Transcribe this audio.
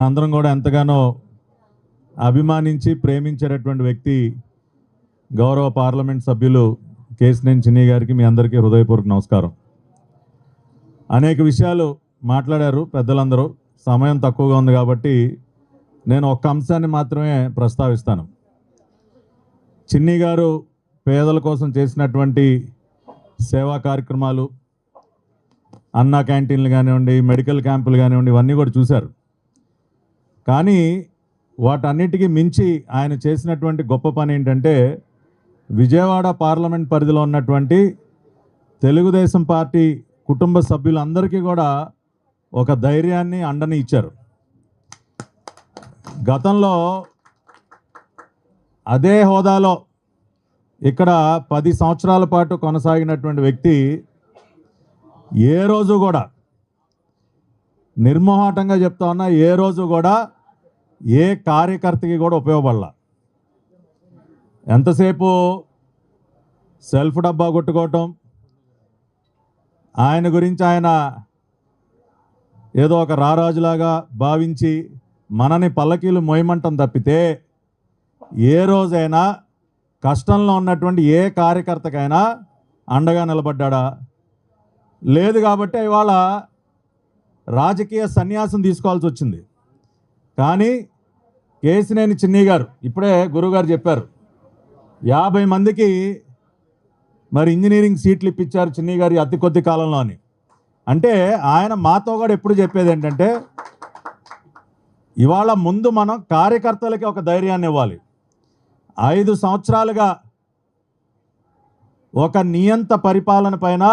అందరం కూడా ఎంతగానో అభిమానించి ప్రేమించేటటువంటి వ్యక్తి గౌరవ పార్లమెంట్ సభ్యులు కేశినేని చిన్ని గారికి మీ అందరికీ హృదయపూర్వక నమస్కారం. అనేక విషయాలు మాట్లాడారు పెద్దలందరూ. సమయం తక్కువగా ఉంది కాబట్టి నేను ఒక్క అంశాన్ని మాత్రమే ప్రస్తావిస్తాను. చిన్ని గారు పేదల కోసం చేసినటువంటి సేవా కార్యక్రమాలు, అన్నా క్యాంటీన్లు కానివ్వండి, మెడికల్ క్యాంపులు కానివ్వండి, ఇవన్నీ కూడా చూశారు. కానీ వాటన్నిటికీ మించి ఆయన చేసినటువంటి గొప్ప పని ఏంటంటే విజయవాడ పార్లమెంట్ పరిధిలో ఉన్నటువంటి తెలుగుదేశం పార్టీ కుటుంబ సభ్యులందరికీ కూడా ఒక ధైర్యాన్ని, అండని ఇచ్చారు. గతంలో అదే హోదాలో ఇక్కడ 10 సంవత్సరాల పాటు కొనసాగినటువంటి వ్యక్తి ఏ రోజు కూడా, నిర్మోహాటంగా చెప్తా ఉన్నా, ఏ రోజు కూడా ఏ కార్యకర్తకి కూడా ఉపయోగపడాల. ఎంతసేపు సెల్ఫ్ డబ్బా కొట్టుకోవటం, ఆయన గురించి ఆయన ఏదో ఒక రారాజులాగా భావించి మనని పల్లకీలు మోయమంటం తప్పితే ఏ రోజైనా కష్టంలో ఉన్నటువంటి ఏ కార్యకర్తకైనా అండగా నిలబడ్డా? లేదు. కాబట్టి ఇవాళ రాజకీయ సన్యాసం తీసుకోవాల్సి వచ్చింది. కానీ కేశినేని చిన్ని గారు, ఇప్పుడే గురువుగారు చెప్పారు, 50 మందికి మరి ఇంజనీరింగ్ సీట్లు ఇప్పించారు చిన్ని గారి అతి కొద్ది కాలంలోని. అంటే ఆయన మాతో కూడా ఎప్పుడు చెప్పేది ఏంటంటే ఇవాళ ముందు మనం కార్యకర్తలకి ఒక ధైర్యాన్ని ఇవ్వాలి. 5 సంవత్సరాలుగా ఒక నియంత పరిపాలన పైన